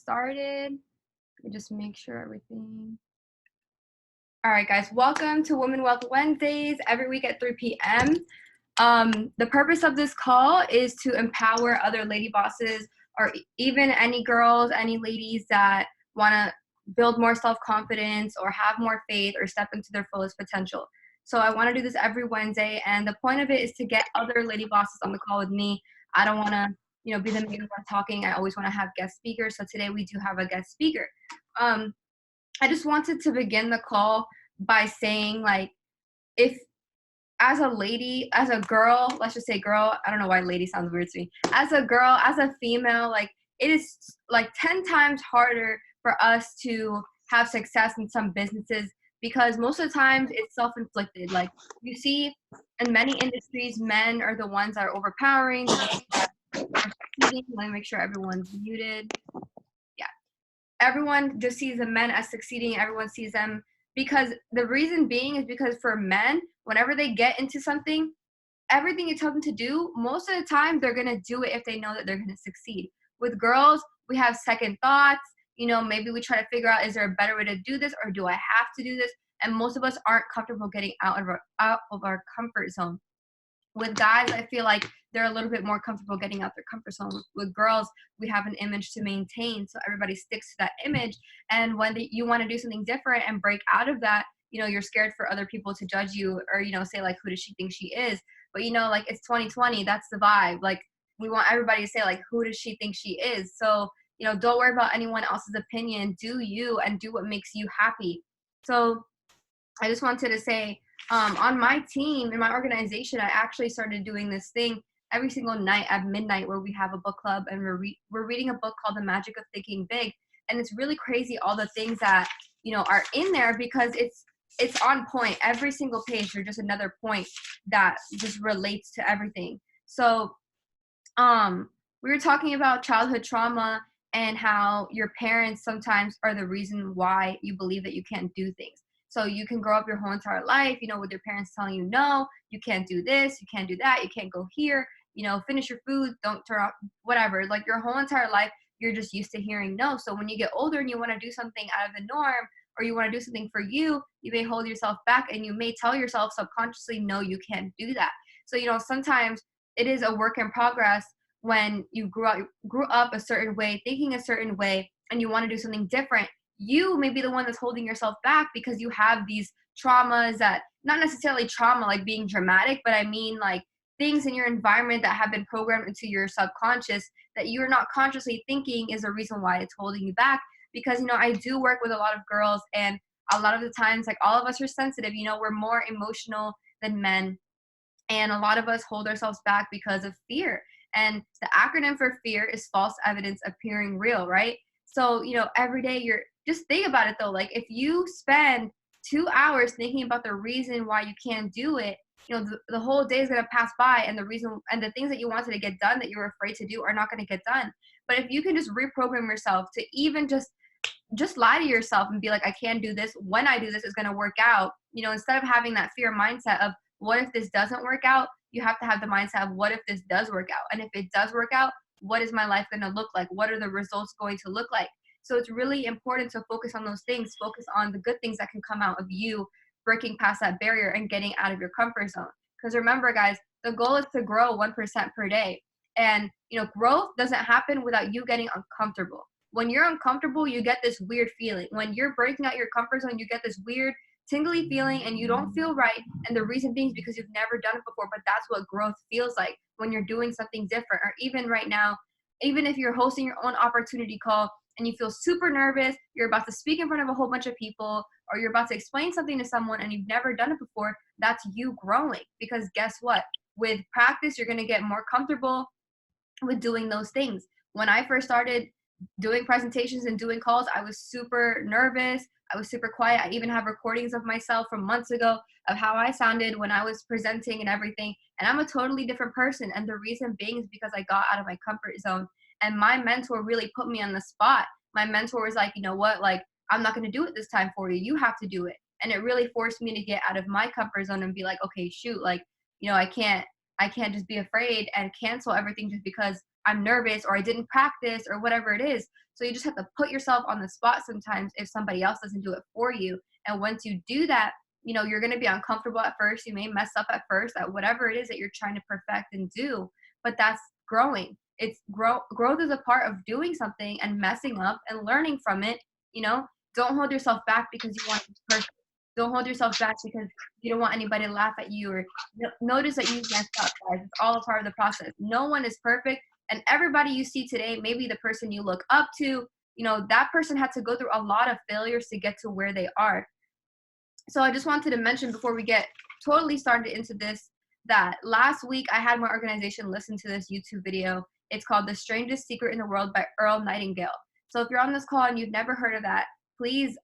started. Let me just make sure everything. All right, guys, welcome to Women Wealth Wednesdays every week at 3 p.m. The purpose of this call is to empower other lady bosses or even any girls, any ladies that want to build more self-confidence or have more faith or step into their fullest potential. So I want to do this every Wednesday, and the point of it is to get other lady bosses on the call with me. I don't want to, be the main one talking. I always want to have guest speakers. So today we do have a guest speaker. I just wanted to begin the call by saying, like, if as a lady, as a girl, let's just say girl, I don't know why lady sounds weird to me. As a girl, as a female, like, it is like 10 times harder for us to have success in some businesses because most of the times it's self-inflicted. Like, you see in many industries, men are the ones that are overpowering, the ones that are succeeding. Let me make sure everyone's muted. Everyone just sees the men as succeeding. Everyone sees them because the reason being is because for men, whenever they get into something, everything you tell them to do, most of the time they're going to do it if they know that they're going to succeed. With girls, we have second thoughts. Maybe we try to figure out, is there a better way to do this or do I have to do this? And most of us aren't comfortable getting out of our comfort zone. With guys, I feel like they're a little bit more comfortable getting out their comfort zone. With girls, we have an image to maintain, so everybody sticks to that image. And when you want to do something different and break out of that, you're scared for other people to judge you or, say, like, who does she think she is? But, like, it's 2020. That's the vibe. Like, we want everybody to say, like, who does she think she is? So, don't worry about anyone else's opinion. Do you and do what makes you happy. So I just wanted to say, on my team, in my organization, I actually started doing this thing every single night at midnight where we have a book club and we're reading a book called The Magic of Thinking Big. And it's really crazy all the things that, are in there because it's on point. Every single page, there's just another point that just relates to everything. So we were talking about childhood trauma and how your parents sometimes are the reason why you believe that you can't do things. So you can grow up your whole entire life, with your parents telling you, no, you can't do this, you can't do that, you can't go here, finish your food, don't turn off, whatever. Like, your whole entire life, you're just used to hearing no. So when you get older and you want to do something out of the norm or you want to do something for you, you may hold yourself back and you may tell yourself subconsciously, no, you can't do that. So, sometimes it is a work in progress when you grew up a certain way, thinking a certain way, and you want to do something different. You may be the one that's holding yourself back because you have these traumas that, not necessarily trauma like being dramatic, but I mean like things in your environment that have been programmed into your subconscious that you're not consciously thinking is the reason why it's holding you back. Because, I do work with a lot of girls, and a lot of the times, like, all of us are sensitive, we're more emotional than men. And a lot of us hold ourselves back because of fear. And the acronym for fear is false evidence appearing real, right? So, every day just think about it though. Like, if you spend 2 hours thinking about the reason why you can't do it, the whole day is going to pass by, and the things that you wanted to get done that you were afraid to do are not going to get done. But if you can just reprogram yourself to even just lie to yourself and be like, I can do this. When I do this, it's going to work out. Instead of having that fear mindset of what if this doesn't work out, you have to have the mindset of what if this does work out? And if it does work out, what is my life going to look like? What are the results going to look like? So it's really important to focus on those things, focus on the good things that can come out of you breaking past that barrier and getting out of your comfort zone. Because remember, guys, the goal is to grow 1% per day. And, growth doesn't happen without you getting uncomfortable. When you're uncomfortable, you get this weird feeling. When you're breaking out your comfort zone, you get this weird tingly feeling and you don't feel right. And the reason being is because you've never done it before, but that's what growth feels like when you're doing something different. Or even right now, even if you're hosting your own opportunity call and you feel super nervous, you're about to speak in front of a whole bunch of people, or you're about to explain something to someone and you've never done it before, that's you growing. Because guess what? With practice, you're going to get more comfortable with doing those things. When I first started doing presentations and doing calls, I was super nervous. I was super quiet. I even have recordings of myself from months ago of how I sounded when I was presenting and everything. And I'm a totally different person. And the reason being is because I got out of my comfort zone. And my mentor really put me on the spot. My mentor was like, you know what, like, I'm not going to do it this time for you. You have to do it. And it really forced me to get out of my comfort zone and be like, okay, shoot, like, I can't just be afraid and cancel everything just because I'm nervous or I didn't practice or whatever it is. So you just have to put yourself on the spot sometimes if somebody else doesn't do it for you. And once you do that, you're going to be uncomfortable at first. You may mess up at first at whatever it is that you're trying to perfect and do, but that's growing. It's growth is a part of doing something and messing up and learning from it. you know don't hold yourself back because you want to be perfect. Don't hold yourself back because you don't want anybody to laugh at you or notice that you messed up, guys. It's all a part of the process. No one is perfect, and everybody you see today, maybe the person you look up to, that person had to go through a lot of failures to get to where they are. So I just wanted to mention before we get totally started into this, that last week I had my organization listen to this YouTube video. It's called The Strangest Secret in the World by Earl Nightingale. So if you're on this call and you've never heard of that, please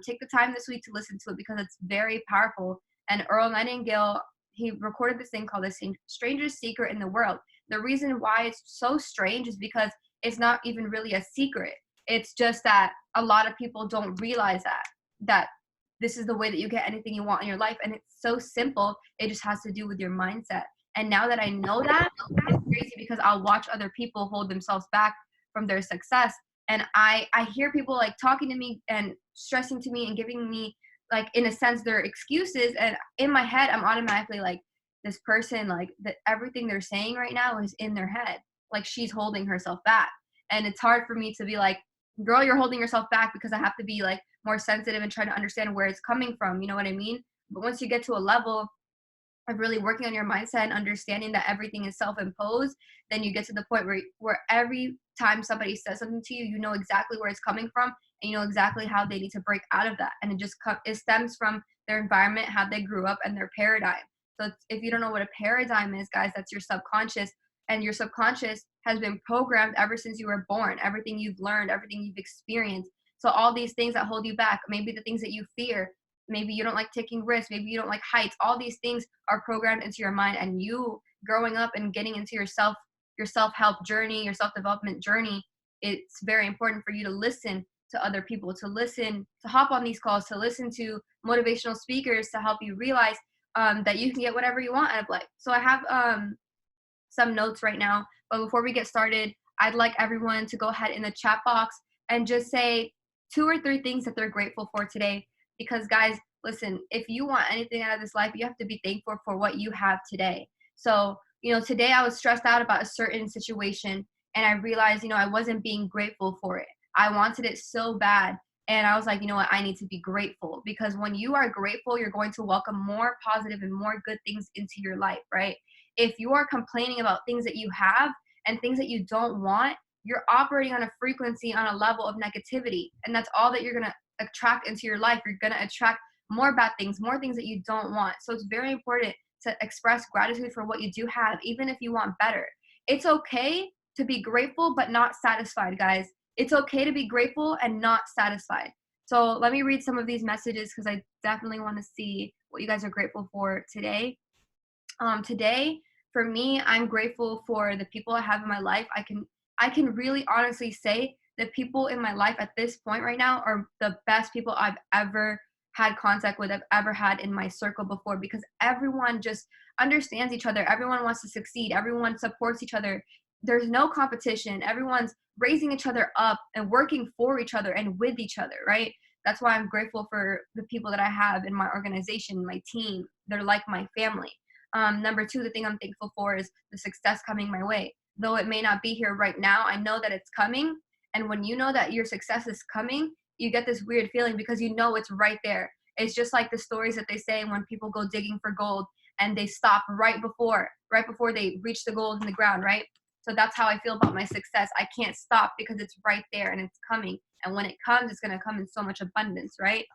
take the time this week to listen to it because it's very powerful. And Earl Nightingale, he recorded this thing called The Strangest Secret in the World. The reason why it's so strange is because it's not even really a secret. It's just that a lot of people don't realize that this is the way that you get anything you want in your life. And it's so simple. It just has to do with your mindset. And now that I know that, it's crazy because I'll watch other people hold themselves back from their success. And I hear people like talking to me and stressing to me and giving me, like, in a sense, their excuses. And in my head, I'm automatically like, this person, like, that everything they're saying right now is in their head. Like, she's holding herself back. And it's hard for me to be like, girl, you're holding yourself back, because I have to be like more sensitive and try to understand where it's coming from. You know what I mean? But once you get to a level of really working on your mindset and understanding that everything is self-imposed, then you get to the point where every time somebody says something to you, you know exactly where it's coming from, and you know exactly how they need to break out of that. And it stems from their environment, how they grew up, and their paradigm. So if you don't know what a paradigm is, guys, that's your subconscious. And your subconscious has been programmed ever since you were born. Everything you've learned, everything you've experienced. So all these things that hold you back, maybe the things that you fear, maybe you don't like taking risks, maybe you don't like heights, all these things are programmed into your mind. And you growing up and getting into your self-help journey, your self-development journey, it's very important for you to listen to other people, to hop on these calls, to listen to motivational speakers to help you realize that you can get whatever you want out of life. So I have some notes right now, but before we get started, I'd like everyone to go ahead in the chat box and just say 2 or 3 things that they're grateful for today. Because guys, listen, if you want anything out of this life, you have to be thankful for what you have today. So, today I was stressed out about a certain situation, and I realized, I wasn't being grateful for it. I wanted it so bad. And I was like, you know what? I need to be grateful, because when you are grateful, you're going to welcome more positive and more good things into your life, right? If you are complaining about things that you have and things that you don't want, you're operating on a frequency, on a level of negativity. And that's all that you're going to attract into your life. You're going to attract more bad things, more things that you don't want. So it's very important to express gratitude for what you do have, even if you want better. It's okay to be grateful, but not satisfied, guys. It's okay to be grateful and not satisfied. So let me read some of these messages, because I definitely want to see what you guys are grateful for today. Today, for me, I'm grateful for the people I have in my life. I can really honestly say the people in my life at this point right now are the best people I've ever had contact with, I've ever had in my circle before, because everyone just understands each other. Everyone wants to succeed. Everyone supports each other. There's no competition. Everyone's raising each other up and working for each other and with each other, right? That's why I'm grateful for the people that I have in my organization, my team. They're like my family. Number 2, the thing I'm thankful for is the success coming my way. Though it may not be here right now, I know that it's coming. And when you know that your success is coming, you get this weird feeling because you know it's right there. It's just like the stories that they say when people go digging for gold and they stop right before they reach the gold in the ground, right? So that's how I feel about my success. I can't stop because it's right there and it's coming. And when it comes, it's going to come in so much abundance, right?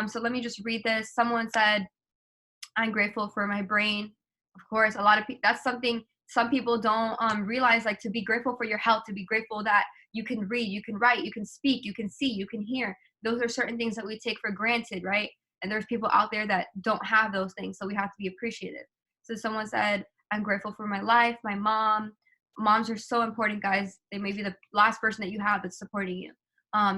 So let me just read this. Someone said, I'm grateful for my brain. Of course, a lot of people, that's something some people don't realize, like, to be grateful for your health, to be grateful that you can read, you can write, you can speak, you can see, you can hear. Those are certain things that we take for granted, right? And there's people out there that don't have those things, so we have to be appreciative. So someone said, I'm grateful for my life, my mom. Moms are so important, guys. They may be the last person that you have that's supporting you.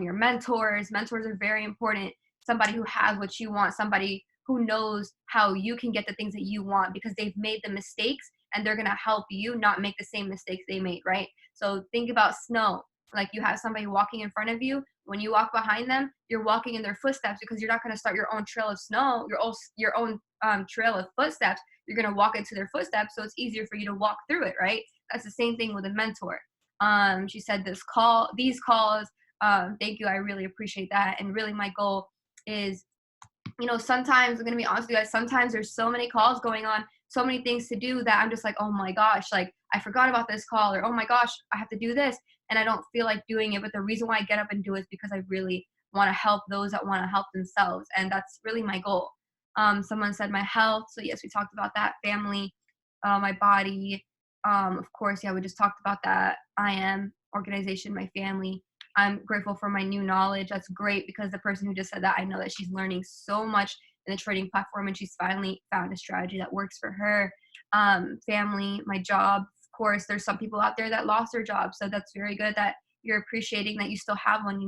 Your mentors are very important. Somebody who has what you want, somebody who knows how you can get the things that you want, because they've made the mistakes and they're going to help you not make the same mistakes they made, right? So think about snow. Like you have somebody walking in front of you. When you walk behind them, you're walking in their footsteps because you're not going to start your own trail of snow, your own trail of footsteps. You're going to walk into their footsteps, so it's easier for you to walk through it, right? That's the same thing with a mentor. She said these calls, thank you, I really appreciate that. And really my goal is, sometimes I'm gonna be honest with you guys, sometimes there's so many calls going on, so many things to do that I'm just like, oh my gosh, like I forgot about this call, or oh my gosh, I have to do this, and I don't feel like doing it. But the reason why I get up and do it is because I really want to help those that want to help themselves, and that's really my goal. Someone said my health, so yes, we talked about that. Family, my body, of course, yeah, we just talked about that. I am organization, my family. I'm grateful for my new knowledge. That's great, because the person who just said that, I know that she's learning so much in the trading platform, and she's finally found a strategy that works for her. Family, my job. Of course, there's some people out there that lost their job, so that's very good that you're appreciating that you still have one.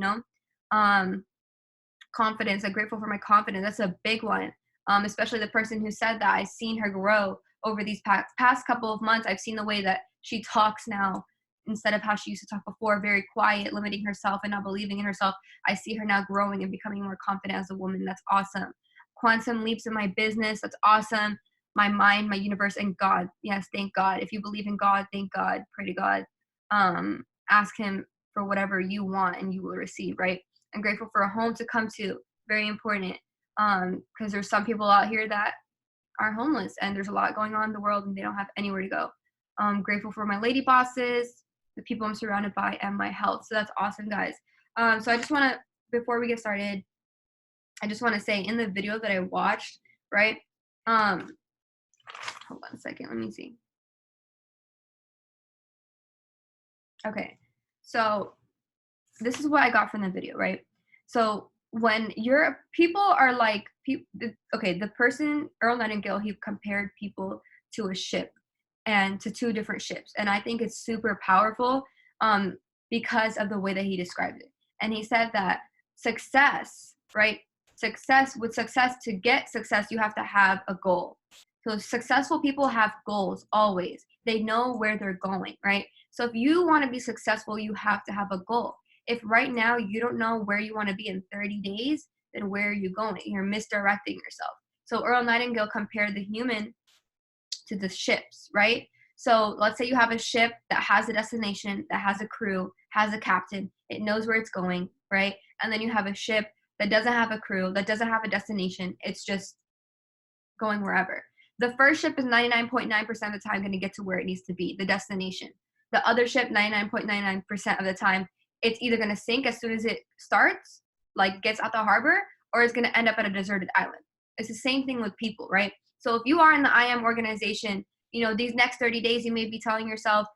Confidence. I'm grateful for my confidence. That's a big one. Especially the person who said that. I've seen her grow over these past couple of months. I've seen the way that she talks now, instead of how she used to talk before, very quiet, limiting herself and not believing in herself. I see her now growing and becoming more confident as a woman. That's awesome. Quantum leaps in my business. That's awesome. My mind, my universe, and God. Yes, thank God. If you believe in God, thank God. Pray to God. Ask him for whatever you want and you will receive, right? I'm grateful for a home to come to. Very important. Because there's some people out here that are homeless, and there's a lot going on in the world and they don't have anywhere to go. I'm grateful for my lady bosses, the people I'm surrounded by, and my health. So that's awesome, guys. So I just want to, before we get started, I just want to say, in the video that I watched, right? Hold on a second. Let me see. Okay. So this is what I got from the video, right? So when people are like, the person, Earl Nightingale, he compared people to a ship, and to two different ships. And I think it's super powerful because of the way that he described it. And he said that success, right? To get success, you have to have a goal. So successful people have goals always. They know where they're going, right? So if you want to be successful, you have to have a goal. If right now you don't know where you want to be in 30 days, then where are you going? You're misdirecting yourself. So Earl Nightingale compared the human to the ships, right? So let's say you have a ship that has a destination, that has a crew, has a captain, it knows where it's going, right? And then you have a ship that doesn't have a crew, that doesn't have a destination, it's just going wherever. The first ship is 99.9% of the time going to get to where it needs to be, the destination. The other ship, 99.99% of the time, it's either going to sink as soon as it starts, like gets out the harbor, or it's going to end up at a deserted island. It's the same thing with people, right? So if you are in the I Am organization, these next 30 days, you may be telling yourself,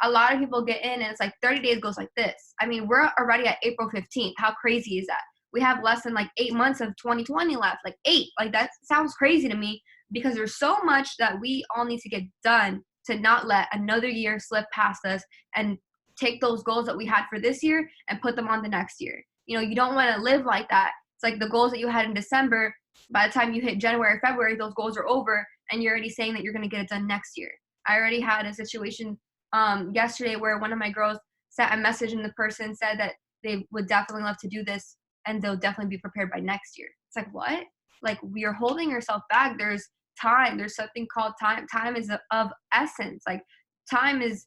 a lot of people get in and it's like 30 days goes like this. I mean, we're already at April 15th. How crazy is that? We have less than like 8 months of 2020 left, like 8. Like that sounds crazy to me, because there's so much that we all need to get done to not let another year slip past us, and take those goals that we had for this year and put them on the next year. You don't want to live like that. It's like the goals that you had in December, by the time you hit January, February, those goals are over, and you're already saying that you're going to get it done next year. I already had a situation yesterday where one of my girls sent a message, and the person said that they would definitely love to do this, and they'll definitely be prepared by next year. It's like, what? Like, we are holding yourself back. There's time. There's something called time. Time is of essence. Like, time is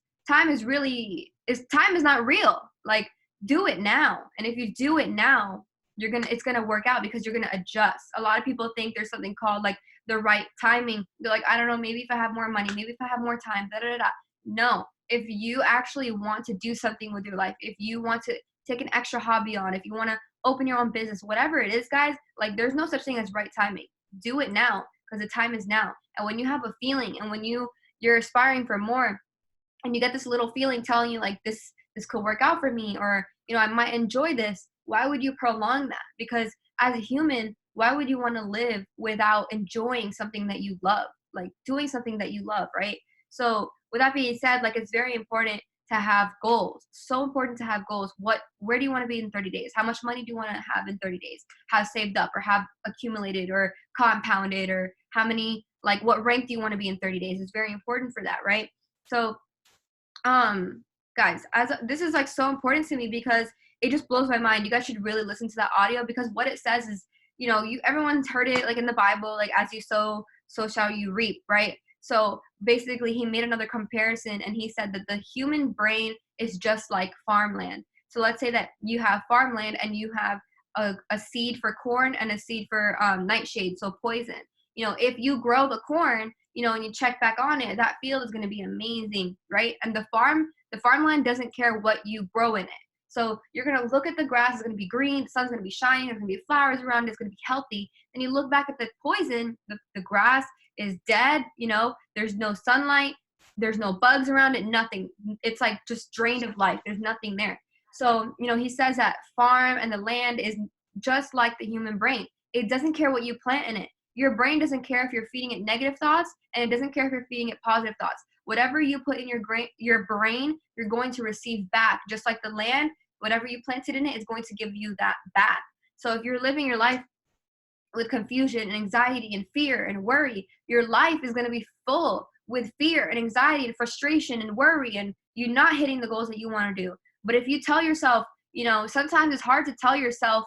not real. Like, do it now. And if you do it now, it's gonna work out, because you're gonna adjust. A lot of people think there's something called like the right timing. They're like, I don't know, maybe if I have more money, maybe if I have more time, da da da. No, if you actually want to do something with your life, if you want to take an extra hobby on, if you want to open your own business, whatever it is, guys, like there's no such thing as right timing. Do it now, because the time is now. And when you have a feeling, and when you're aspiring for more, and you get this little feeling telling you like this could work out for me, or I might enjoy this, why would you prolong that? Because as a human, why would you want to live without enjoying something that you love, like doing something that you love, right? So with that being said, like, it's very important to have goals. So important to have goals. Where do you want to be in 30 days? How much money do you want to have in 30 days? Have saved up, or have accumulated, or compounded, or how many Like, what rank do you want to be in 30 days? It's very important for that, right? So, guys, this is like so important to me because it just blows my mind. You guys should really listen to that audio, because what it says is, everyone's heard it, like in the Bible, like, as you sow, so shall you reap, right? So basically, he made another comparison, and he said that the human brain is just like farmland. So let's say that you have farmland and you have a seed for corn and a seed for nightshade, so poison. If you grow the corn, and you check back on it, that field is going to be amazing, right? And the farmland doesn't care what you grow in it. So you're going to look at the grass, it's going to be green, the sun's going to be shining, there's going to be flowers around it, it's going to be healthy. Then you look back at the poison, the grass is dead, there's no sunlight, there's no bugs around it, nothing. It's like just drained of life. There's nothing there. So, he says that farm and the land is just like the human brain. It doesn't care what you plant in it. Your brain doesn't care if you're feeding it negative thoughts, and it doesn't care if you're feeding it positive thoughts. Whatever you put in your brain, you're going to receive back. Just like the land, whatever you planted in it is going to give you that back. So if you're living your life with confusion and anxiety and fear and worry, your life is going to be full with fear and anxiety and frustration and worry, and you're not hitting the goals that you want to do. But if you tell yourself, sometimes it's hard to tell yourself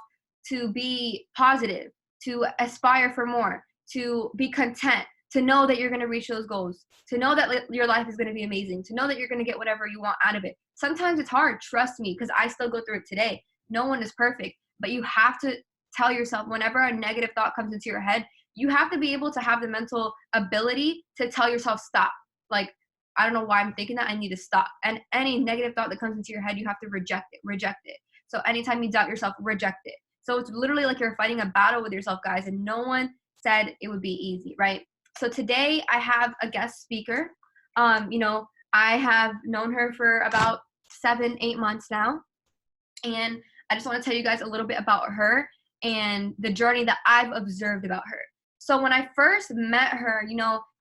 to be positive, to aspire for more, to be content, to know that you're going to reach those goals, to know that your life is going to be amazing, to know that you're going to get whatever you want out of it. Sometimes it's hard, trust me, because I still go through it today. No one is perfect, but you have to tell yourself, whenever a negative thought comes into your head, you have to be able to have the mental ability to tell yourself, stop. Like, I don't know why I'm thinking that, I need to stop. And any negative thought that comes into your head, you have to reject it. So anytime you doubt yourself, reject it. So it's literally like you're fighting a battle with yourself, guys, and no one said it would be easy, right? So today I have a guest speaker. I have known her for about 7-8 months now, and I just want to tell you guys a little bit about her and the journey that I've observed about her. So when I first met her,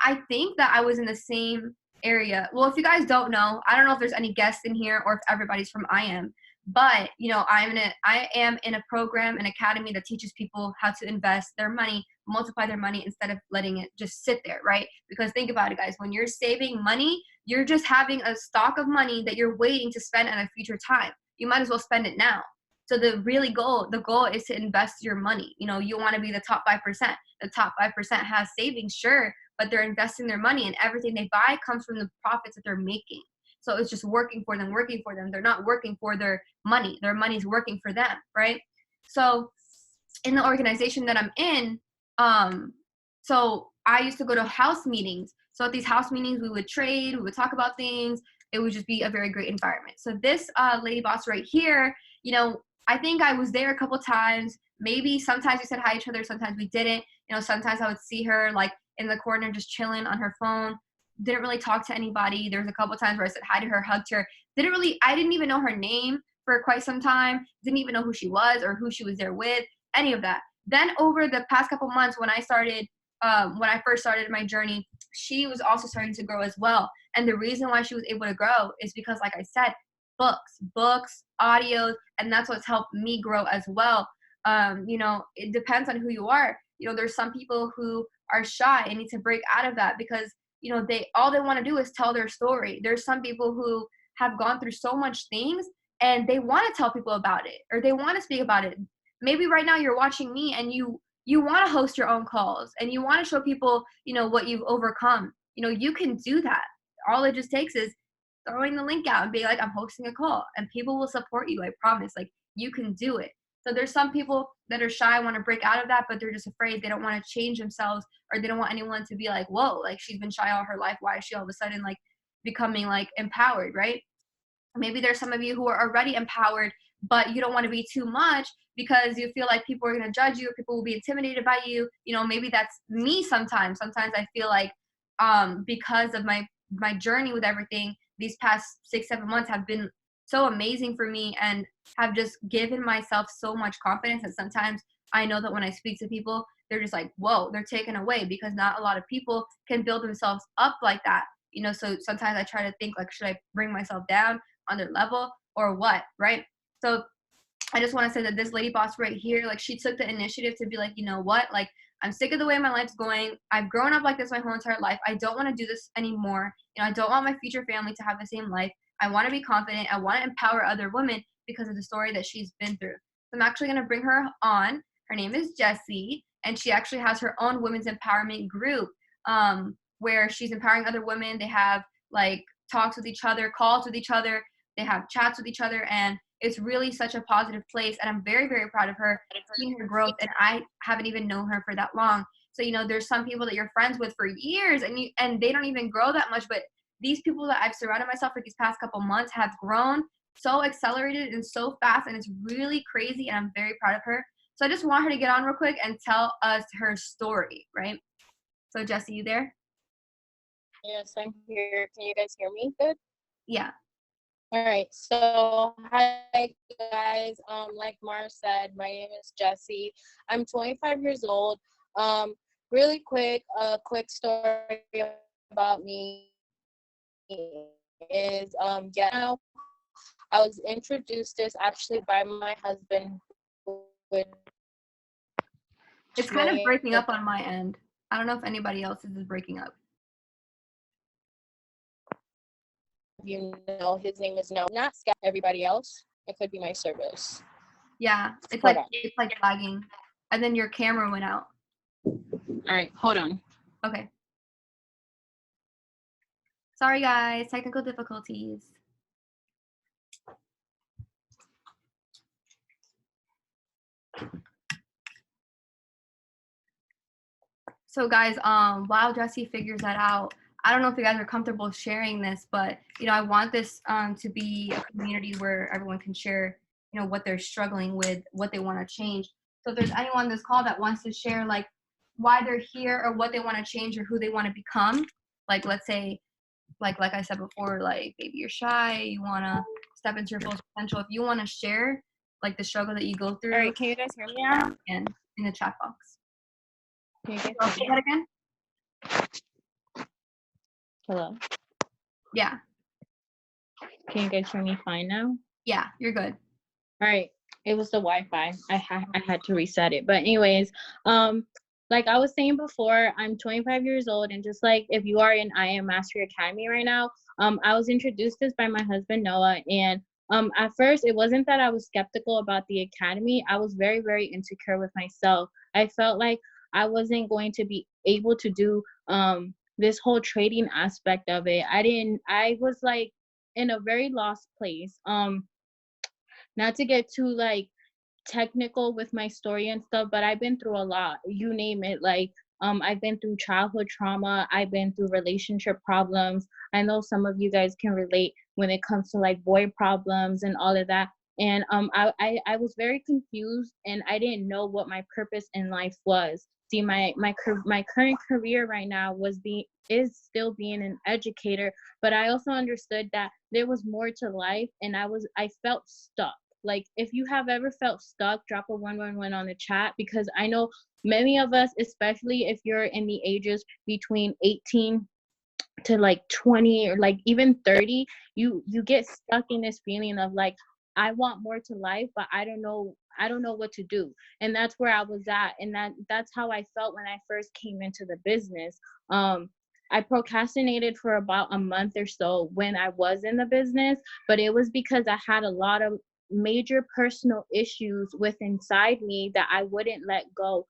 I think that I was in the same area. Well, if you guys don't know, I don't know if there's any guests in here or if everybody's from IM, but I am in a program, an academy that teaches people how to invest their money, multiply their money instead of letting it just sit there, right? Because think about it, guys, when you're saving money, you're just having a stock of money that you're waiting to spend at a future time. You might as well spend it now. So the goal is to invest your money. You want to be the top 5%. The top 5% has savings, sure, but they're investing their money, and everything they buy comes from the profits that they're making. So it's just working for them. They're not working for their money. Their money's working for them, right? So in the organization that I'm in, so I used to go to house meetings. So at these house meetings, we would trade, we would talk about things. It would just be a very great environment. So this lady boss right here, I think I was there a couple times. Maybe sometimes we said hi to each other, sometimes we didn't. Sometimes I would see her like in the corner just chilling on her phone. Didn't really talk to anybody. There was a couple times where I said hi to her, hugged her. I didn't even know her name for quite some time. Didn't even know who she was or who she was there with, any of that. Then over the past couple months when I first started my journey, she was also starting to grow as well. And the reason why she was able to grow is because, like I said, books, audios, and that's what's helped me grow as well. It depends on who you are. There's some people who are shy and need to break out of that because, all they want to do is tell their story. There's some people who have gone through so much things and they want to tell people about it, or they want to speak about it. Maybe right now you're watching me and you want to host your own calls and you want to show people, what you've overcome. You can do that. All it just takes is throwing the link out and being like, I'm hosting a call, and people will support you. I promise. Like, you can do it. So there's some people that are shy, want to break out of that, but they're just afraid. They don't want to change themselves, or they don't want anyone to be like, whoa, like she's been shy all her life. Why is she all of a sudden like becoming like empowered, right? Maybe there's some of you who are already empowered, but you don't want to be too much because you feel like people are going to judge you, people will be intimidated by you. Maybe that's me sometimes. Sometimes I feel like because of my journey with everything, these past 6-7 months have been so amazing for me and have just given myself so much confidence that sometimes I know that when I speak to people, they're just like, whoa, they're taken away, because not a lot of people can build themselves up like that. So sometimes I try to think like, should I bring myself down on their level or what, right? So I just want to say that this lady boss right here, like, she took the initiative to be like, you know what, like, I'm sick of the way my life's going. I've grown up like this my whole entire life. I don't want to do this anymore. You know, I don't want my future family to have the same life. I want to be confident. I want to empower other women because of the story that she's been through. So I'm actually going to bring her on. Her name is Jessie, and she actually has her own women's empowerment group where she's empowering other women. They have like talks with each other, calls with each other, they have chats with each other, and it's really such a positive place. And I'm very, very proud of her, seeing her growth. And I haven't even known her for that long. So, you know, there's some people that you're friends with for years and they don't even grow that much. But these people that I've surrounded myself for these past couple months have grown so accelerated and so fast. And it's really crazy. And I'm very proud of her. So I just want her to get on real quick and tell us her story, right? So, Jessie, you there? Yes, I'm here. Can you guys hear me good? Yeah. All right. So, hi guys. Like Mar said, my name is Jessie. I'm 25 years old. Really quick, a quick story about me is yeah. I was introduced this actually by my husband. It's kind of breaking up on my end. I don't know if anybody else's is breaking up. You know, his name is No. Not Scott. Everybody else. It could be my service. Yeah, it's like lagging, and then your camera went out. All right, hold on. Okay. Sorry, guys. Technical difficulties. So guys, while Jessie figures that out, I don't know if you guys are comfortable sharing this, but you know, I want this to be a community where everyone can share, you know, what they're struggling with, what they want to change. So if there's anyone on this call that wants to share like why they're here or what they want to change or who they want to become, like let's say, like I said before, like maybe you're shy, you want to step into your full potential. If you want to share like the struggle that you go through, all right, can you guys hear me now? And in the chat box. Can you guys say that again? Hello. Yeah. Can you guys hear me fine now? Yeah, you're good. All right. It was the Wi-Fi. I had to reset it. But anyways, like I was saying before, I'm 25 years old, and just like if you are in I Am Mastery Academy right now, I was introduced this by my husband Noah, and at first it wasn't that I was skeptical about the academy. I was very, very insecure with myself. I felt like I wasn't going to be able to do this whole trading aspect of it. I was like in a very lost place. Not to get too like technical with my story and stuff, but I've been through a lot. You name it. Like I've been through childhood trauma, I've been through relationship problems. I know some of you guys can relate when it comes to like boy problems and all of that. And I was very confused, and I didn't know what my purpose in life was. See, my current career right now is still being an educator, but I also understood that there was more to life, and I felt stuck. Like if you have ever felt stuck, drop a 111 on the chat, because I know many of us, especially if you're in the ages between 18 to like 20 or like even 30, you get stuck in this feeling of like, I want more to life, but I don't know what to do. And that's where I was at, and that's how I felt when I first came into the business. I procrastinated for about a month or so when I was in the business, but it was because I had a lot of major personal issues with inside me that I wouldn't let go.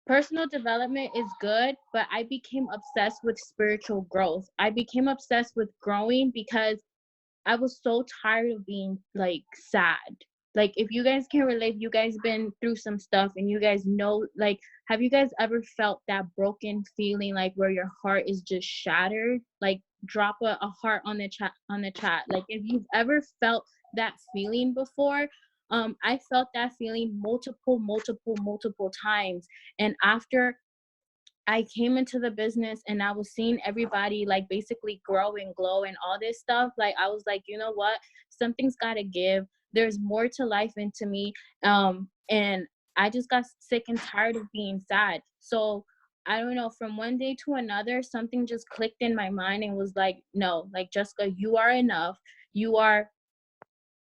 Personal development is good, but I became obsessed with spiritual growth. I became obsessed with growing because I was so tired of being like sad. Like if you guys can relate, you guys been through some stuff and you guys know, like, have you guys ever felt that broken feeling, like where your heart is just shattered? Like drop a heart on the chat. Like if you've ever felt that feeling before, I felt that feeling multiple times. And after I came into the business and I was seeing everybody like basically grow and glow and all this stuff, like I was like, you know what, something's got to give. There's more to life into me. And I just got sick and tired of being sad. So I don't know, from one day to another, something just clicked in my mind and was like, no, like Jessica, you are enough. You are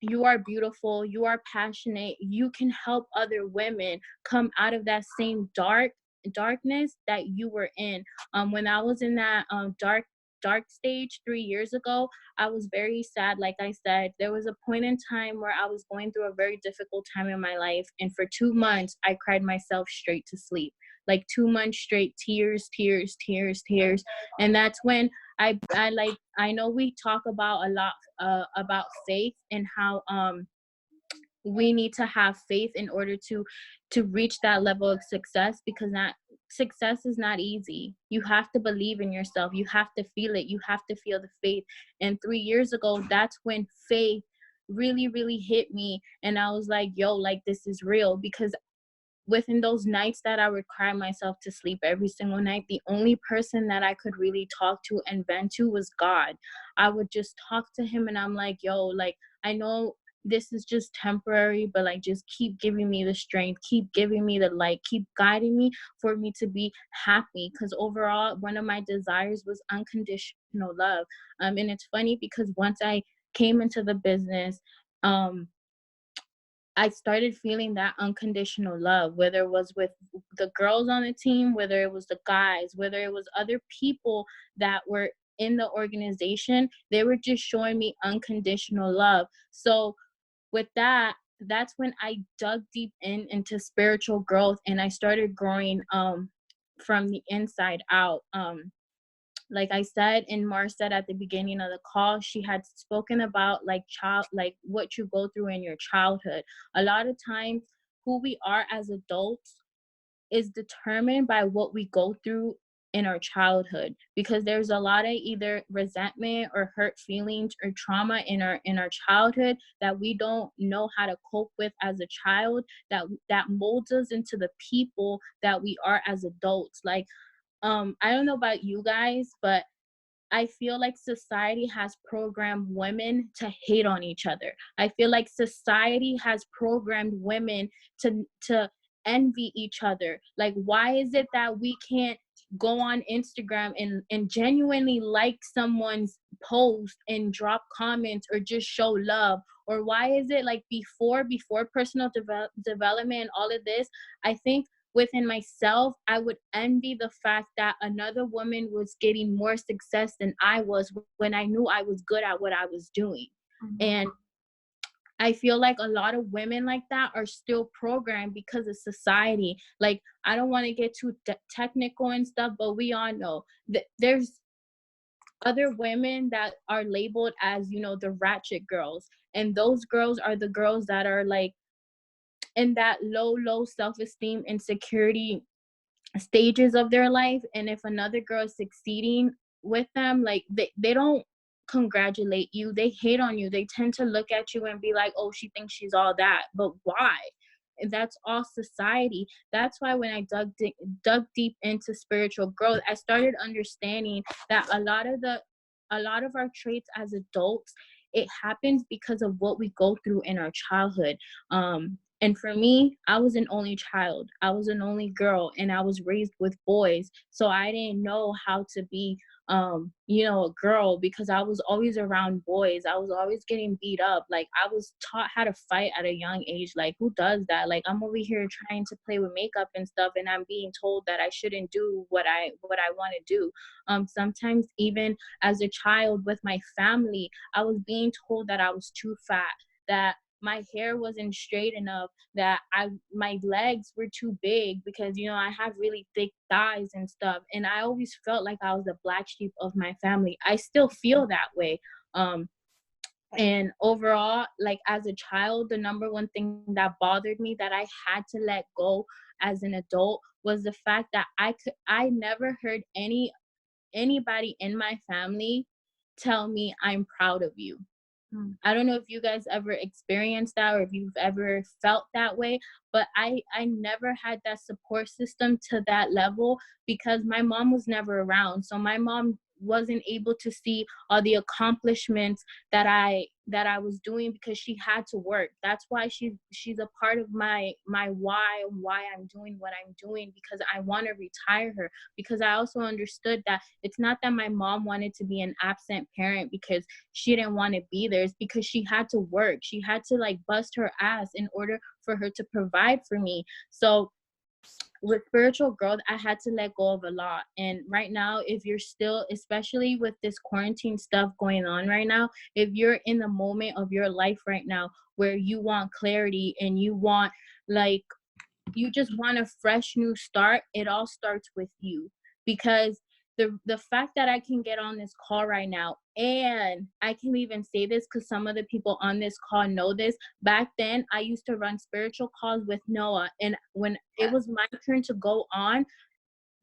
you are beautiful, you are passionate, you can help other women come out of that same darkness that you were in. When I was in that dark stage 3 years ago, I was very sad. Like I said, there was a point in time where I was going through a very difficult time in my life, and for 2 months I cried myself straight to sleep. Like 2 months straight, tears, tears, tears, tears. And that's when I know we talk about a lot about faith and how we need to have faith in order to reach that level of success, because that success is not easy. You have to believe in yourself, you have to feel it, you have to feel the faith. And 3 years ago, that's when faith really really hit me, and I was like, yo, like this is real. Because within those nights that I would cry myself to sleep every single night, the only person that I could really talk to and vent to was God. I would just talk to him and I'm like, yo, like, I know this is just temporary, but like, just keep giving me the strength, keep giving me the light, keep guiding me for me to be happy. Because overall, one of my desires was unconditional love. And it's funny because once I came into the business, I started feeling that unconditional love, whether it was with the girls on the team, whether it was the guys, whether it was other people that were in the organization. They were just showing me unconditional love. So with that, that's when I dug deep into spiritual growth, and I started growing from the inside out. Like I said, and Mar said at the beginning of the call, she had spoken about like like what you go through in your childhood. A lot of times, who we are as adults is determined by what we go through in our childhood, because there's a lot of either resentment or hurt feelings or trauma in our childhood that we don't know how to cope with as a child, that molds us into the people that we are as adults. Like, I don't know about you guys, but I feel like society has programmed women to hate on each other. I feel like society has programmed women to envy each other. Like, why is it that we can't go on Instagram and genuinely like someone's post and drop comments or just show love? Or why is it like before personal development and all of this, I think within myself, I would envy the fact that another woman was getting more success than I was when I knew I was good at what I was doing. Mhm. And I feel like a lot of women like that are still programmed because of society. Like, I don't want to get too technical and stuff, but we all know that there's other women that are labeled as, you know, the ratchet girls. And those girls are the girls that are like in that low self-esteem, insecurity stages of their life. And if another girl is succeeding with them, like they don't congratulate you, they hate on you. They tend to look at you and be like, oh, she thinks she's all that. But why? And that's all society. That's why when I dug deep into spiritual growth, I started understanding that a lot of our traits as adults, it happens because of what we go through in our childhood. And for me, I was an only child. I was an only girl, and I was raised with boys. So I didn't know how to be, you know, a girl, because I was always around boys. I was always getting beat up. Like, I was taught how to fight at a young age. Like, who does that? Like, I'm over here trying to play with makeup and stuff, and I'm being told that I shouldn't do what I want to do. Sometimes even as a child with my family, I was being told that I was too fat, that my hair wasn't straight enough, that my legs were too big because, you know, I have really thick thighs and stuff. And I always felt like I was the black sheep of my family. I still feel that way. And overall, like as a child, the number one thing that bothered me that I had to let go as an adult was the fact that I never heard anybody in my family tell me, I'm proud of you. I don't know if you guys ever experienced that or if you've ever felt that way, but I never had that support system to that level because my mom was never around. So my mom wasn't able to see all the accomplishments that I that I was doing because she had to work. That's why she's a part of my why I'm doing what I'm doing, because I want to retire her. Because I also understood that it's not that my mom wanted to be an absent parent because she didn't want to be there. It's because she had to work. She had to like bust her ass in order for her to provide for me. So with spiritual growth, I had to let go of a lot. And right now, if you're still, especially with this quarantine stuff going on right now, if you're in the moment of your life right now where you want clarity and you want, like, you just want a fresh new start, it all starts with you. Because the fact that I can get on this call right now, and I can even say this because some of the people on this call know this. Back then, I used to run spiritual calls with Noah, and when it was my turn to go on,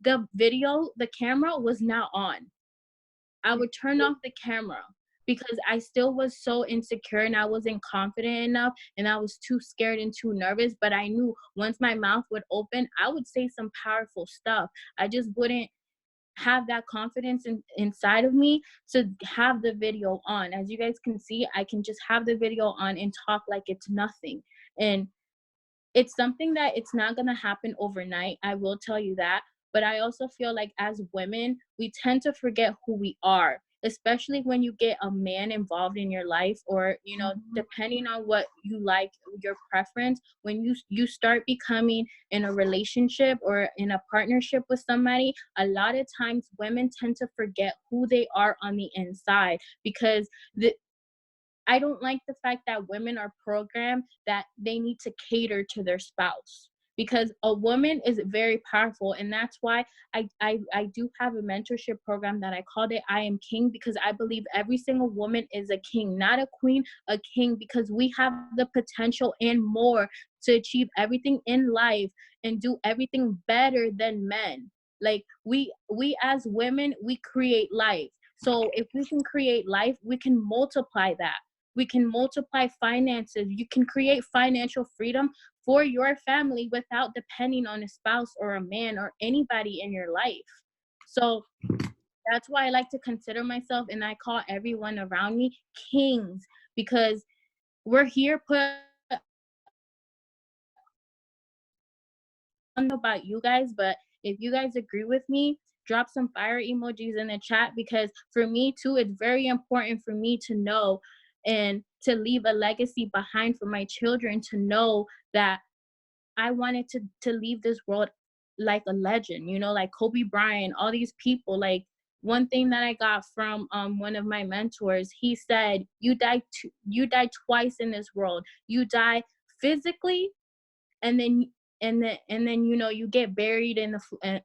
the camera was not on. I would turn off the camera because I still was so insecure and I wasn't confident enough and I was too scared and too nervous. But I knew once my mouth would open, I would say some powerful stuff. I just wouldn't have that confidence inside of me to have the video on. As you guys can see, I can just have the video on and talk like it's nothing. And it's something that it's not going to happen overnight. I will tell you that. But I also feel like as women, we tend to forget who we are, especially when you get a man involved in your life, or, you know, depending on what you like, your preference, when you start becoming in a relationship or in a partnership with somebody, a lot of times women tend to forget who they are on the inside, because I don't like the fact that women are programmed that they need to cater to their spouse, because a woman is very powerful. And that's why I do have a mentorship program that I called it I Am King, because I believe every single woman is a king, not a queen, a king, because we have the potential and more to achieve everything in life and do everything better than men. Like we as women, we create life. So if we can create life, we can multiply that. We can multiply finances. You can create financial freedom for your family without depending on a spouse or a man or anybody in your life. So that's why I like to consider myself, and I call everyone around me kings, because we're here put. I don't know about you guys, but if you guys agree with me, drop some fire emojis in the chat, because for me too, it's very important for me to know and to leave a legacy behind for my children, to know that I wanted to leave this world like a legend, you know, like Kobe Bryant, all these people. Like, one thing that I got from one of my mentors, he said, you die twice in this world. You die physically, and then you know, you get buried in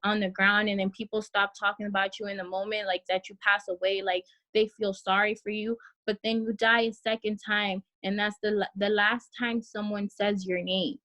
on the ground, and then people stop talking about you in the moment, like that you pass away, like they feel sorry for you. But then you die a second time, and that's the last time someone says your name.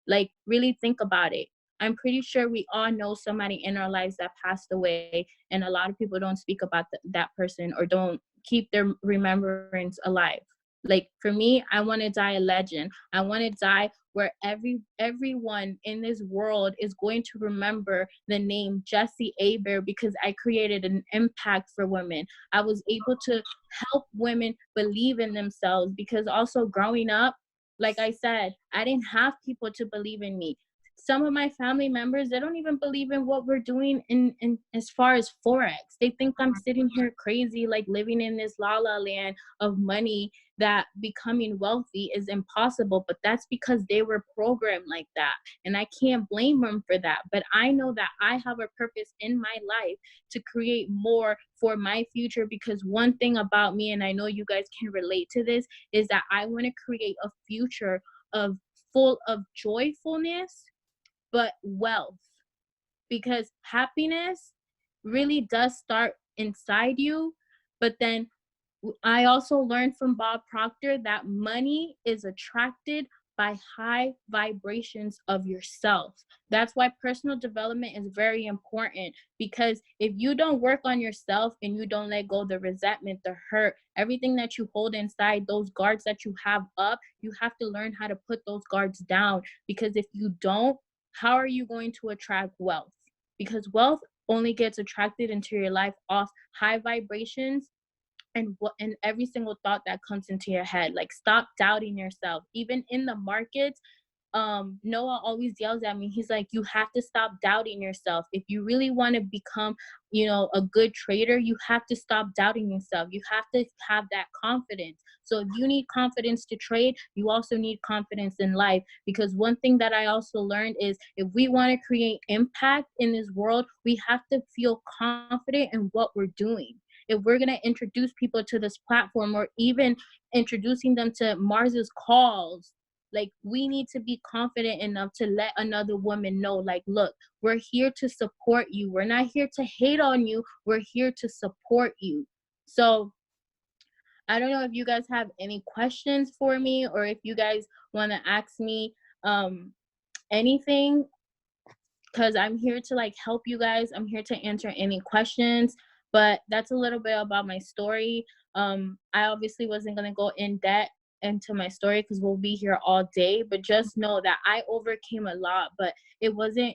Like, really think about it. I'm pretty sure we all know somebody in our lives that passed away, and a lot of people don't speak about that person, or don't keep their remembrance alive. Like, for me, I want to die a legend. I want to die where everyone in this world is going to remember the name Jessie Aber, because I created an impact for women. I was able to help women believe in themselves, because also growing up, like I said, I didn't have people to believe in me. Some of my family members, they don't even believe in what we're doing in as far as Forex. They think I'm sitting here crazy, like living in this la la land of money, that becoming wealthy is impossible. But that's because they were programmed like that, and I can't blame them for that. But I know that I have a purpose in my life to create more for my future, because one thing about me, and I know you guys can relate to this, is that I want to create a future of full of joyfulness, but wealth. Because happiness really does start inside you. But then I also learned from Bob Proctor that money is attracted by high vibrations of yourself. That's why personal development is very important, because if you don't work on yourself and you don't let go of the resentment, the hurt, everything that you hold inside, those guards that you have up, you have to learn how to put those guards down. Because if you don't, how are you going to attract wealth? Because wealth only gets attracted into your life off high vibrations and every single thought that comes into your head. Like, stop doubting yourself. Even in the markets, Noah always yells at me. He's like, you have to stop doubting yourself. If you really want to become, a good trader, you have to stop doubting yourself. You have to have that confidence. So if you need confidence to trade, you also need confidence in life. Because one thing that I also learned is, if we want to create impact in this world, we have to feel confident in what we're doing. If we're going to introduce people to this platform, or even introducing them to Mars's calls, like, we need to be confident enough to let another woman know, like, look, we're here to support you. We're not here to hate on you. We're here to support you. So I don't know if you guys have any questions for me, or if you guys want to ask me um anything, because I'm here to, like, help you guys. I'm here to answer any questions. But that's a little bit about my story. I obviously wasn't going to go in depth into my story because we'll be here all day, but just know that I overcame a lot. But it wasn't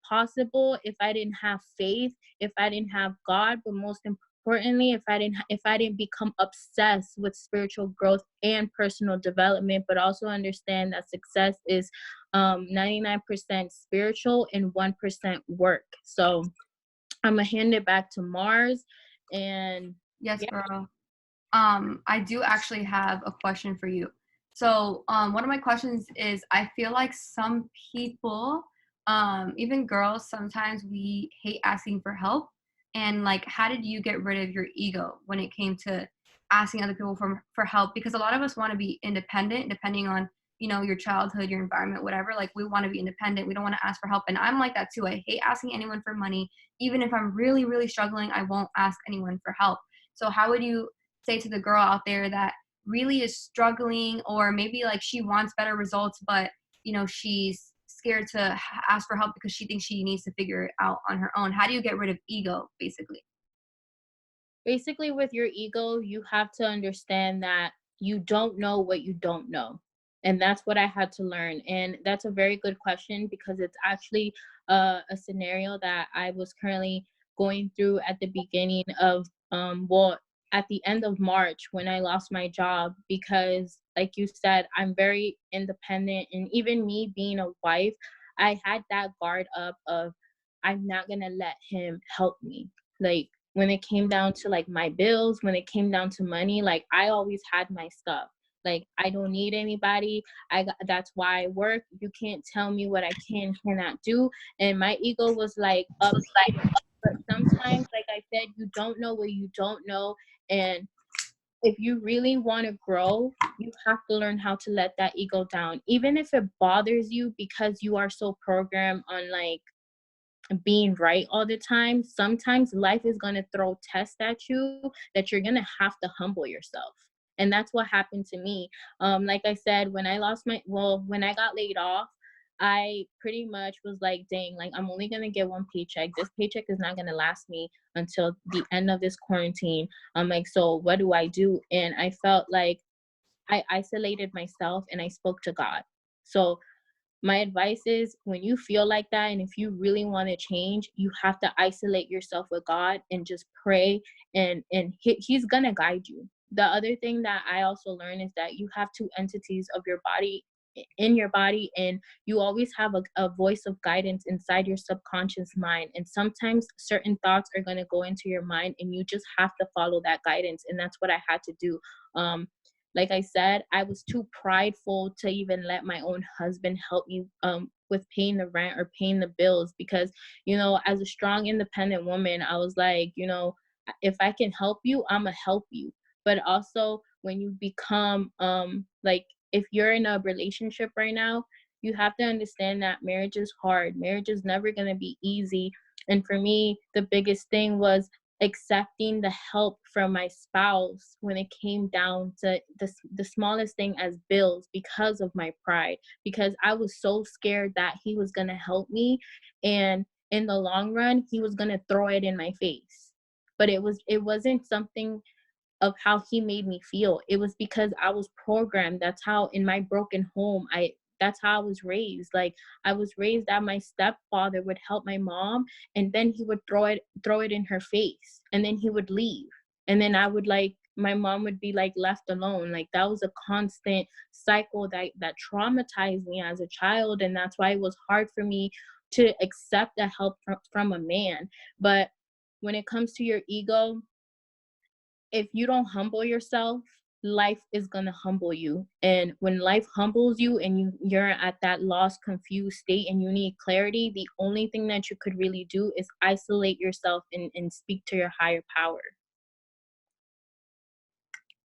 possible if I didn't have faith, if I didn't have God, but most importantly, if I didn't become obsessed with spiritual growth and personal development. But also understand that success is 99% spiritual and 1% work. So I'm gonna hand it back to Mars. And Yes, yeah. girl. I do actually have a question for you. So, one of my questions is, I feel like some people, even girls, sometimes we hate asking for help. And like, how did you get rid of your ego when it came to asking other people for help? Because a lot of us want to be independent, depending on your childhood, your environment, whatever. Like, we want to be independent. We don't want to ask for help. And I'm like that too. I hate asking anyone for money. Even if I'm really, really struggling, I won't ask anyone for help. So, how would you say to the girl out there that really is struggling, or maybe like she wants better results, but she's scared to ask for help because she thinks she needs to figure it out on her own? How do you get rid of ego, basically? Basically, with your ego, you have to understand that you don't know what you don't know. And that's what I had to learn. And that's a very good question, because it's actually a scenario that I was currently going through at the beginning of, well, at the end of March, when I lost my job. Because, like you said, I'm very independent. And even me being a wife, I had that guard up of, I'm not going to let him help me. Like, when it came down to, like, my bills, when it came down to money, like, I always had my stuff. Like, I don't need anybody. That's why I work. You can't tell me what I cannot do. And my ego was like up here. But sometimes, like I said, you don't know what you don't know. And if you really want to grow, you have to learn how to let that ego down. Even if it bothers you because you are so programmed on, like, being right all the time, sometimes life is going to throw tests at you that you're going to have to humble yourself. And that's what happened to me. Like I said, when I got laid off, I pretty much was like, dang, like, I'm only going to get one paycheck. This paycheck is not going to last me until the end of this quarantine. I'm like, so what do I do? And I felt like I isolated myself and I spoke to God. So my advice is, when you feel like that, and if you really want to change, you have to isolate yourself with God and just pray, and he's going to guide you. The other thing that I also learned is that you have two entities of your body, in your body, and you always have a voice of guidance inside your subconscious mind. And sometimes certain thoughts are going to go into your mind, and you just have to follow that guidance. And that's what I had to do. Like I said, I was too prideful to even let my own husband help me with paying the rent or paying the bills, because, as a strong, independent woman, I was like, if I can help you, I'm going to help you. But also, when you become, like, if you're in a relationship right now, you have to understand that marriage is hard. Marriage is never going to be easy. And for me, the biggest thing was accepting the help from my spouse when it came down to the smallest thing as bills, because of my pride, because I was so scared that he was going to help me, and in the long run he was going to throw it in my face. But it wasn't something of how he made me feel. It was because I was programmed. That's how, in my broken home, that's how I was raised. Like, I was raised that my stepfather would help my mom, and then he would throw it in her face, and then he would leave. And then I would, like, my mom would be like left alone. Like that was a constant cycle that traumatized me as a child, and that's why it was hard for me to accept the help from a man. But when it comes to your ego, if you don't humble yourself, life is gonna humble you. And when life humbles you and you're at that lost, confused state and you need clarity, the only thing that you could really do is isolate yourself and speak to your higher power.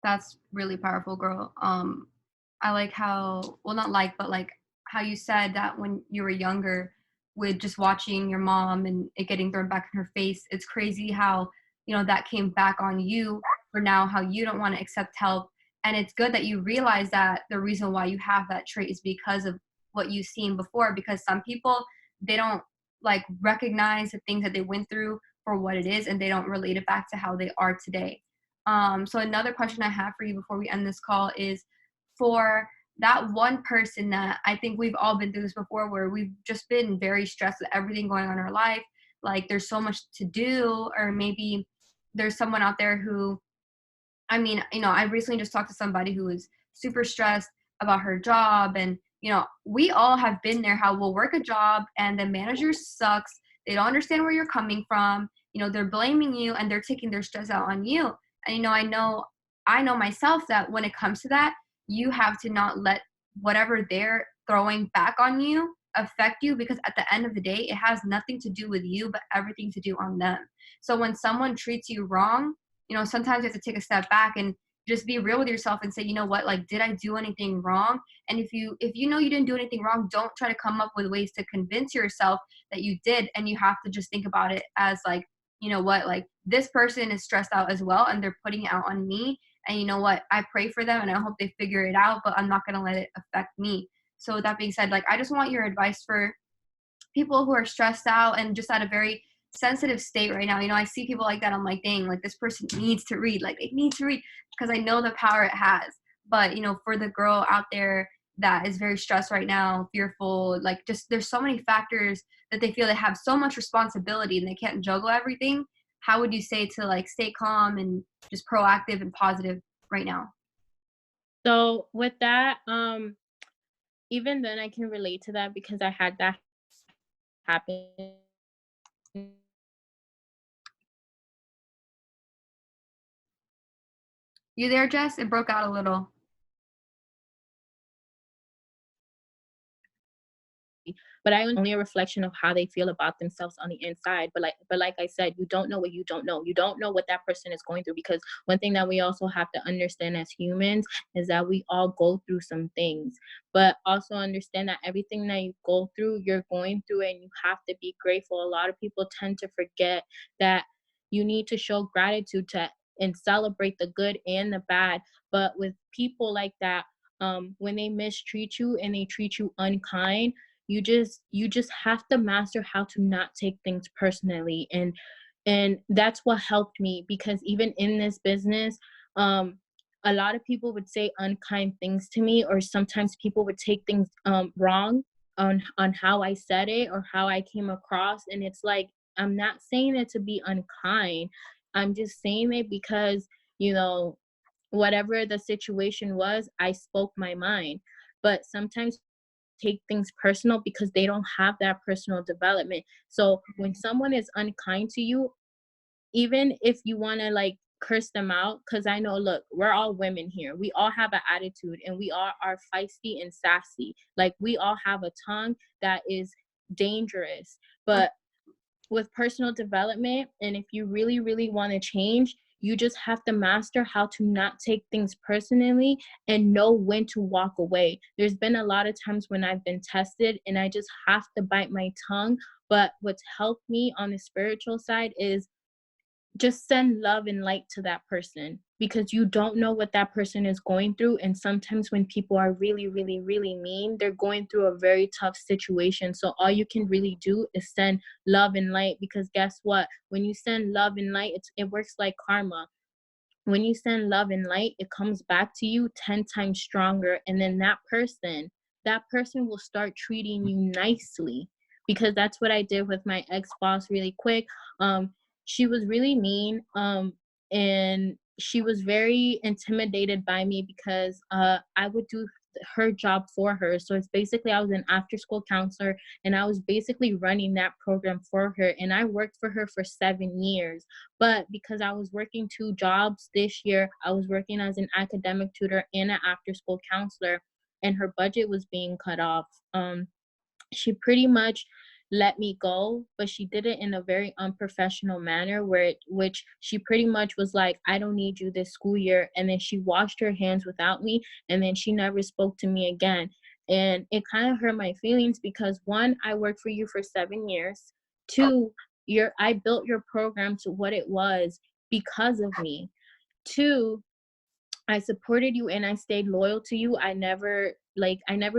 That's really powerful, girl. I like how, well, not like, but like how you said that when you were younger, with just watching your mom and it getting thrown back in her face, it's crazy how, that came back on you for now, how you don't want to accept help. And it's good that you realize that the reason why you have that trait is because of what you've seen before, because some people, they don't like recognize the things that they went through for what it is, and they don't relate it back to how they are today. So another question I have for you before we end this call is, for that one person that, I think we've all been through this before, where we've just been very stressed with everything going on in our life. Like there's so much to do, or maybe there's someone out there who, I mean, I recently just talked to somebody who was super stressed about her job. And, we all have been there, how we'll work a job and the manager sucks. They don't understand where you're coming from. They're blaming you and they're taking their stress out on you. And, I know myself that when it comes to that, you have to not let whatever they're throwing back on you affect you, because at the end of the day, it has nothing to do with you, but everything to do on them. So when someone treats you wrong, sometimes you have to take a step back and just be real with yourself and say, you know what, like, did I do anything wrong? And if you know you didn't do anything wrong, don't try to come up with ways to convince yourself that you did. And you have to just think about it as like, you know what, like, this person is stressed out as well and they're putting it out on me. And you know what, I pray for them and I hope they figure it out, but I'm not going to let it affect me. So with that being said, like, I just want your advice for people who are stressed out and just at a very sensitive state right now. I see people like that. I'm like, dang, like, this person needs to read. Like, they need to read, because I know the power it has. But, for the girl out there that is very stressed right now, fearful, like, just there's so many factors that they feel they have so much responsibility and they can't juggle everything. How would you say to, like, stay calm and just proactive and positive right now? So with that, even then I can relate to that because I had that happen. You there, Jess? It broke out a little. But I only a reflection of how they feel about themselves on the inside. But like I said, you don't know what you don't know. You don't know what that person is going through, because one thing that we also have to understand as humans is that we all go through some things. But also understand that everything that you go through, you're going through, and you have to be grateful. A lot of people tend to forget that you need to show gratitude to and celebrate the good and the bad. But with people like that, when they mistreat you and they treat you unkind, you just have to master how to not take things personally. And that's what helped me, because even in this business, um a lot of people would say unkind things to me, or sometimes people would take things wrong on how I said it or how I came across. And it's like, I'm not saying it to be unkind, I'm just saying it because, you know whatever the situation was, I spoke my mind. But sometimes take things personal because they don't have that personal development. So when someone is unkind to you, even if you want to like curse them out, because I know, look, we're all women here. We all have an attitude and we all are feisty and sassy. Like, we all have a tongue that is dangerous. But with personal development, and if you really, really want to change, you just have to master how to not take things personally and know when to walk away. There's been a lot of times when I've been tested and I just have to bite my tongue. But what's helped me on the spiritual side is just send love and light to that person, because you don't know what that person is going through. And sometimes when people are really, really, really mean, they're going through a very tough situation. So all you can really do is send love and light, because guess what, when you send love and light, it works like karma. When you send love and light, it comes back to you 10 times stronger. And then that person will start treating you nicely, because that's what I did with my ex boss really quick. She was really mean, and she was very intimidated by me because I would do her job for her. So it's basically I was an after school counselor and I was basically running that program for her, and I worked for her for 7 years. But because I was working 2 jobs this year, I was working as an academic tutor and an after school counselor, and her budget was being cut off. She pretty much let me go, but she did it in a very unprofessional manner which she pretty much was like, I don't need you this school year, and then she washed her hands without me, and then she never spoke to me again. And it kind of hurt my feelings because one, I worked for you for 7 years. Two, I built your program to what it was because of me. Two, I supported you and I stayed loyal to you. I never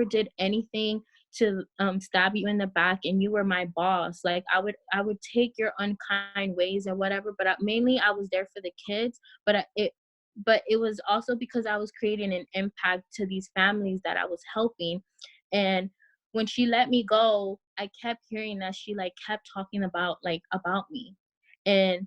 did anything to stab you in the back, and you were my boss. Like I would take your unkind ways or whatever, but mainly I was there for the kids. But it was also because I was creating an impact to these families that I was helping. And when she let me go, I kept hearing that she like kept talking about me. And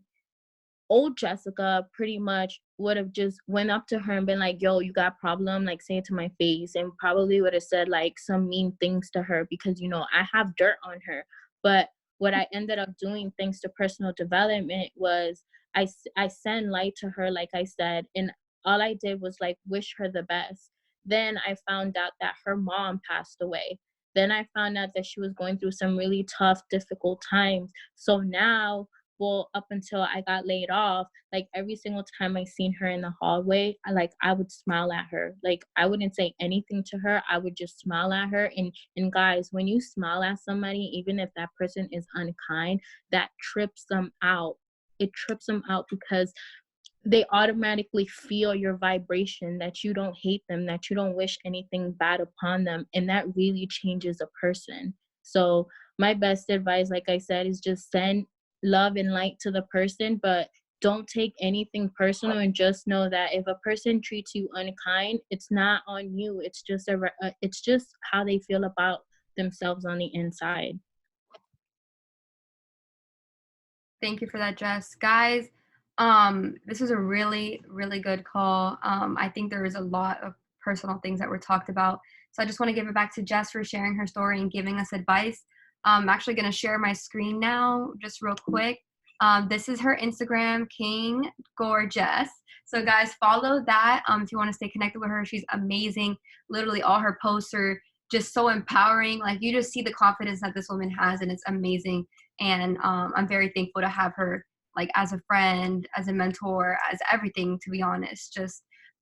old Jessica pretty much would have just went up to her and been like, yo, you got problem, like say it to my face, and probably would have said like some mean things to her because I have dirt on her. But what I ended up doing, thanks to personal development, was I send light to her, like I said, and all I did was like wish her the best. Then I found out that her mom passed away. Then I found out that she was going through some really tough, difficult times. So now, well, up until I got laid off, like every single time I seen her in the hallway, I would smile at her. Like I wouldn't say anything to her. I would just smile at her. And guys, when you smile at somebody, even if that person is unkind, that trips them out. It trips them out because they automatically feel your vibration, that you don't hate them, that you don't wish anything bad upon them, and that really changes a person. So my best advice, like I said, is just send love and light to the person, but don't take anything personal, and just know that if a person treats you unkind, it's not on you. It's just how they feel about themselves on the inside. Thank you for that, Jess. Guys, this was a really, really good call. I think there was a lot of personal things that were talked about. So I just want to give it back to Jess for sharing her story and giving us advice. I'm actually going to share my screen now, just real quick. This is her Instagram, King Gorgeous. So guys, follow that if you want to stay connected with her. She's amazing. Literally, all her posts are just so empowering. Like you just see the confidence that this woman has, and it's amazing. And I'm very thankful to have her like as a friend, as a mentor, as everything, to be honest.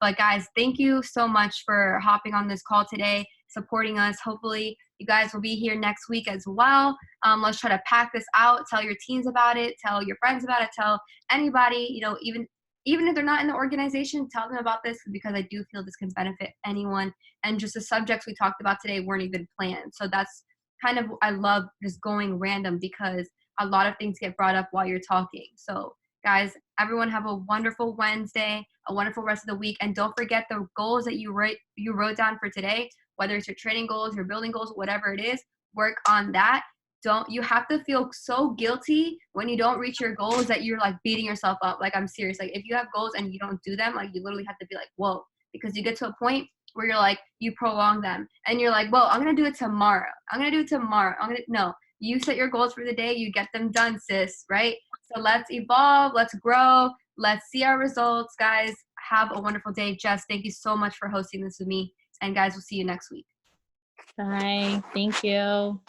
But guys, thank you so much for hopping on this call today, supporting us. Hopefully you guys will be here next week as well. Let's try to pack this out, tell your teens about it, tell your friends about it, tell anybody, even if they're not in the organization, tell them about this, because I do feel this can benefit anyone. And just the subjects we talked about today weren't even planned. So that's kind of, I love just going random because a lot of things get brought up while you're talking. So guys, everyone have a wonderful Wednesday, a wonderful rest of the week. And don't forget the goals that you wrote down for today, whether it's your training goals, your building goals, whatever it is, work on that. Don't you have to feel so guilty when you don't reach your goals that you're like beating yourself up. Like, I'm serious. Like if you have goals and you don't do them, like you literally have to be like, whoa, because you get to a point where you're like, you prolong them and you're like, well, I'm going to do it tomorrow. No, you set your goals for the day. You get them done, sis. Right. So let's evolve. Let's grow. Let's see our results, guys. Have a wonderful day. Jess, thank you so much for hosting this with me. And guys, we'll see you next week. Bye. Thank you.